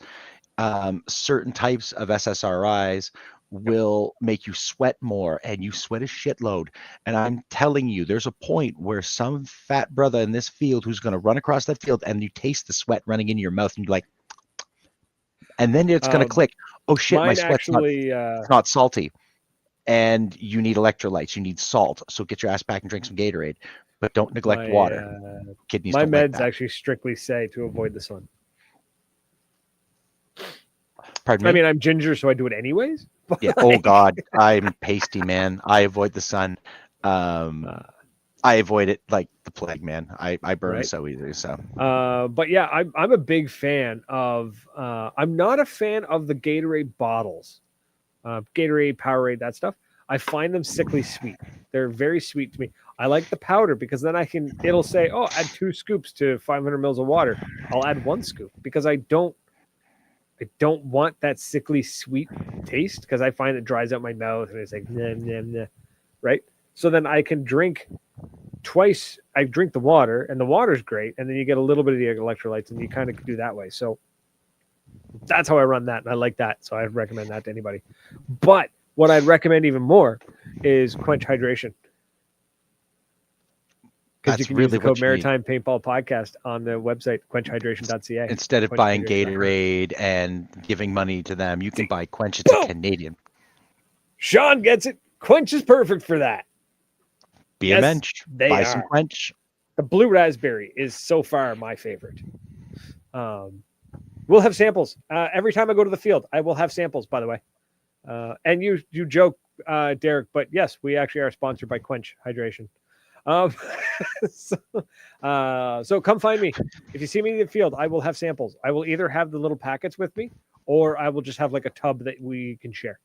certain types of SSRIs will make you sweat more, and you sweat a shitload. And I'm telling you, there's a point where some fat brother in this field who's going to run across that field, and you taste the sweat running into your mouth, and you're like, and then it's going to click. Oh shit, my sweat's actually, not salty. And you need electrolytes, you need salt. So get your ass back and drink some Gatorade, but don't neglect water. Kidneys. My don't like meds that. actually strictly say to avoid the sun. Pardon me? I mean, I'm ginger, so I do it anyways. Yeah. Oh God, I'm pasty, man. I avoid the sun. I avoid it like the plague, man. I burn so easily. So. But yeah, I'm a big fan of. I'm not a fan of the Gatorade bottles, Gatorade, Powerade, that stuff. I find them sickly sweet. They're very sweet to me. I like the powder because then it'll say, oh, add 2 scoops to 500 mils of water. I'll add 1 scoop because I don't want that sickly sweet taste, because I find it dries out my mouth and it's like, nah, nah, nah, right? So then I can drink twice. I drink the water, and the water's great, and then you get a little bit of the electrolytes, and you kind of do that way. So that's how I run that, and I like that. So I recommend that to anybody. But what I'd recommend even more is Quench Hydration. Because you can use the code Maritime Paintball Podcast on the website, quenchhydration.ca. Instead of buying Gatorade and giving money to them, you can buy Quench. It's a Canadian. Sean gets it. Quench is perfect for that. Be a mensch. Buy some Quench. The blue raspberry is so far my favorite. We'll have samples. Every time I go to the field, I will have samples, by the way. And you joke, Derek, but yes, we actually are sponsored by Quench Hydration. So come find me. If you see me in the field, I will have samples. I will either have the little packets with me, or I will just have like a tub that we can share.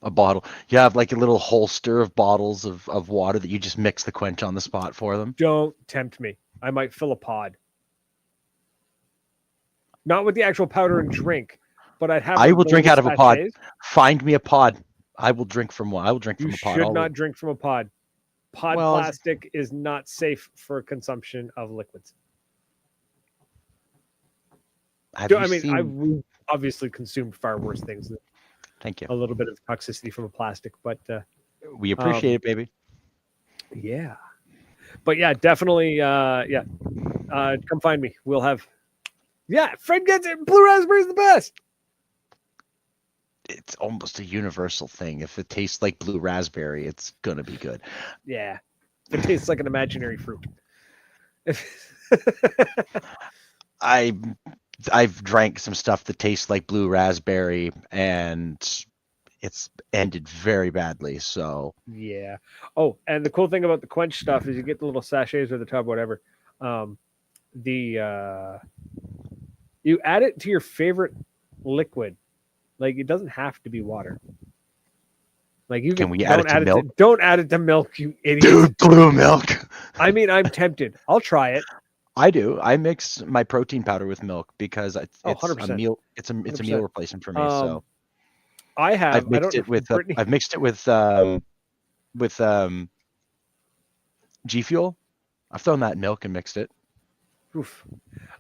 A bottle. You have like a little holster of bottles of water that you just mix the Quench on the spot for them. Don't tempt me. I might fill a pod. Not with the actual powder and drink, but I will drink out of a pod. Find me a pod. I will drink from one. I will drink from a pod. You should not drink from a pod. Plastic is not safe for consumption of liquids. I obviously consumed far worse things. Thank you. A little bit of toxicity from a plastic, but we appreciate it, baby. Yeah, but yeah, definitely. Come find me. We'll have. Yeah, Fred gets it. Blue raspberry is the best. It's almost a universal thing. If it tastes like blue raspberry, it's gonna be good. Yeah, it tastes like an imaginary fruit. I've drank some stuff that tastes like blue raspberry, and it's ended very badly. So yeah. Oh, and the cool thing about the Quench stuff is you get the little sachets or the tub, whatever. You add it to your favorite liquid. Like, it doesn't have to be water. Like, you can we add it to milk? Don't add it to milk, you idiot. Dude, blue milk. I mean, I'm tempted. I'll try it. I do. I mix my protein powder with milk because it's 100%. a meal. It's a meal replacement for me. So I've mixed it with G Fuel. I've thrown that in milk and mixed it. Oof.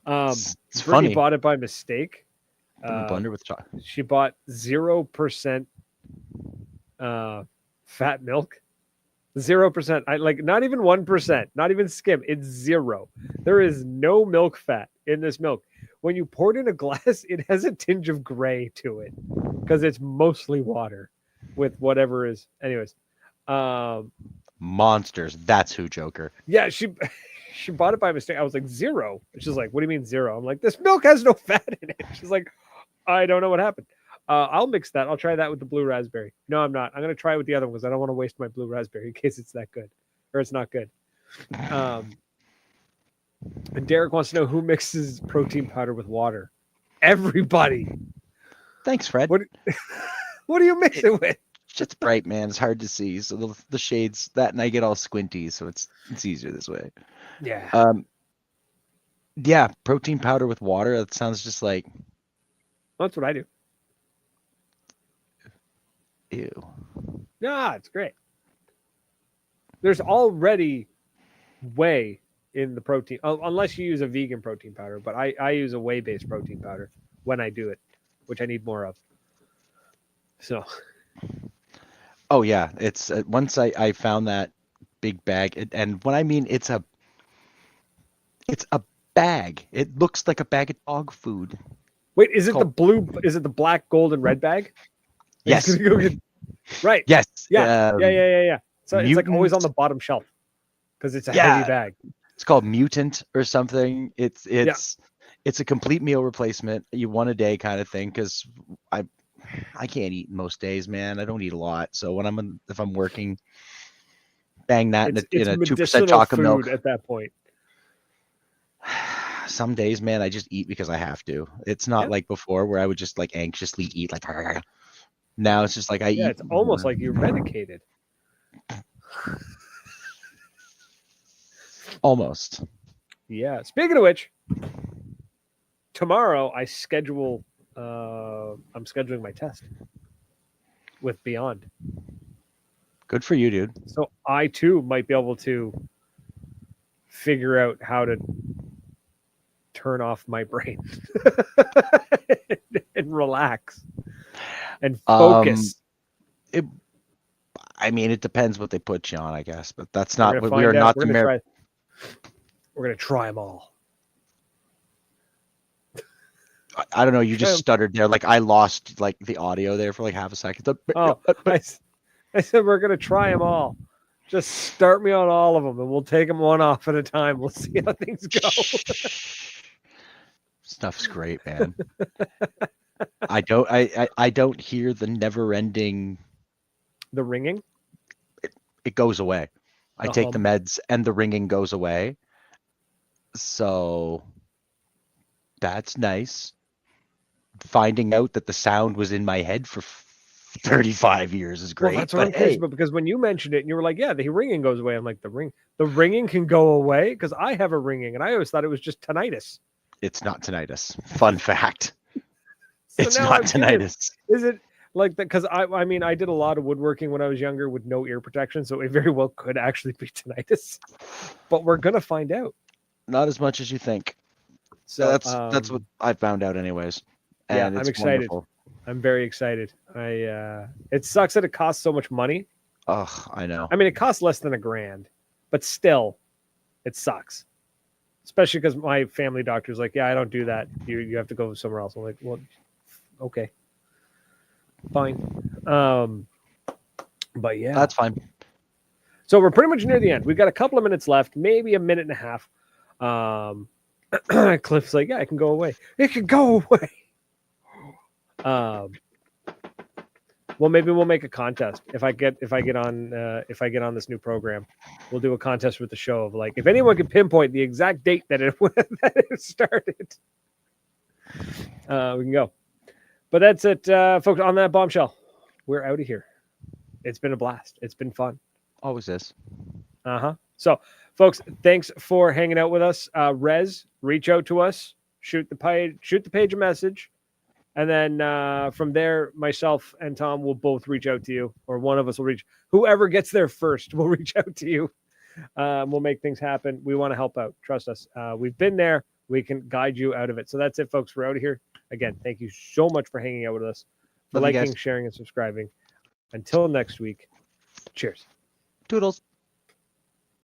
It's Brittany funny. bought it by mistake. Blender with chocolate. She bought 0% fat milk. 0%. I like not even 1%, not even skim. It's 0. There is no milk fat in this milk. When you pour it in a glass, it has a tinge of gray to it because it's mostly water with whatever is. Anyways, monsters. That's who, Joker. Yeah, she bought it by mistake. I was like, 0. She's like, what do you mean 0? I'm like, this milk has no fat in it. She's like, I don't know what happened. I'll mix that. I'll try that with the blue raspberry. No, I'm not. I'm going to try it with the other one because I don't want to waste my blue raspberry in case it's that good or it's not good. And Derek wants to know who mixes protein powder with water. Everybody. Thanks, Fred. What do you mix it with? It's bright, man. It's hard to see. So the shades, that and I get all squinty, so it's easier this way. Yeah. Yeah, protein powder with water. That sounds just like That's what I do. ew. Yeah, it's great. There's already whey in the protein, unless you use a vegan protein powder. But I use a whey-based protein powder when I do it, which I need more of. So Oh yeah, it's once I found that big bag, and when I mean it's a bag. It looks like a bag of dog food. wait, It's is it the called blue? Is it the black, gold, and red bag? I'm just yes, gonna go get right. yes. Yeah, yeah. So it's like always on Mutant. the bottom shelf because it's a heavy Yeah, bag. it's called Mutant or something. It's Yeah, it's it's a complete meal replacement. You one a day kind of thing because I I can't eat most days, man. I don't eat a lot. So if I'm working, bang that in it's a it's 2% medicinal chocolate food milk. at that point. Some days, man, I just eat because I have to. It's not Yeah, like before where I would just like anxiously eat like now it's just like I yeah. eat It's almost like you're medicated. almost. Yeah. Speaking of which, tomorrow I schedule. I'm scheduling my test with Beyond, Good for you, dude. so I too might be able to figure out how to turn off my brain and relax and Um, focus. it, I mean, it depends what they put you on, I guess, but that's We're not gonna what we are find out. not the Amer. We're gonna try them all. I don't know. You Try just 'em. stuttered there. Like I lost like the audio there for like half a second. Oh, I said we're gonna try them all. Just start me on all of them, and we'll take them one off at a time. We'll see how things go. Stuff's great, man. I don't hear the never ending. The ringing, It goes away. I the take the hum. meds and the ringing goes away. So that's nice. Finding out that the sound was in my head for 35 years is Well, great, that's what I'm but curious hey, about because when you mentioned it and you were like, "Yeah, the ringing goes away," I'm like, the ringing can go away because I have a ringing, and I always thought it was just tinnitus. it's not tinnitus. Fun fact. So It's now not I'm curious: tinnitus. is it like that? Because I mean, I did a lot of woodworking when I was younger with no ear protection, so it very well could actually be tinnitus. But we're gonna find out. Not as much as you think. So, That's what I found out anyways. yeah, And I'm it's excited. wonderful. I'm very excited. It sucks that it costs so much money. Oh, I know. I mean, it costs less than $1,000, but still, it sucks. Especially because my family doctor's like, yeah, I don't do that. You have to go somewhere else. I'm like, well, okay, fine. But yeah, That's fine. so we're pretty much near the end. We've got a couple of minutes left, maybe a minute and a half. Cliff's like, yeah, it can go away. It can go away. Well, maybe we'll make a contest if I get on this new program. We'll do a contest with the show of like if anyone can pinpoint the exact date that it started, we can go. But that's it, folks. On that bombshell, we're out of here. It's been a blast. It's been fun. Always is. So, folks, thanks for hanging out with us. Rez, reach out to us. Shoot the page a message. And then from there, myself and Tom will both reach out to you, or one of us will reach. Whoever gets there first will reach out to you. We'll make things happen. We want to help out. Trust us. We've been there. We can guide you out of it. So that's it, folks. We're out of here. Again, thank you so much for hanging out with us, for Love you guys. liking, sharing, and subscribing. Until next week, cheers. Toodles.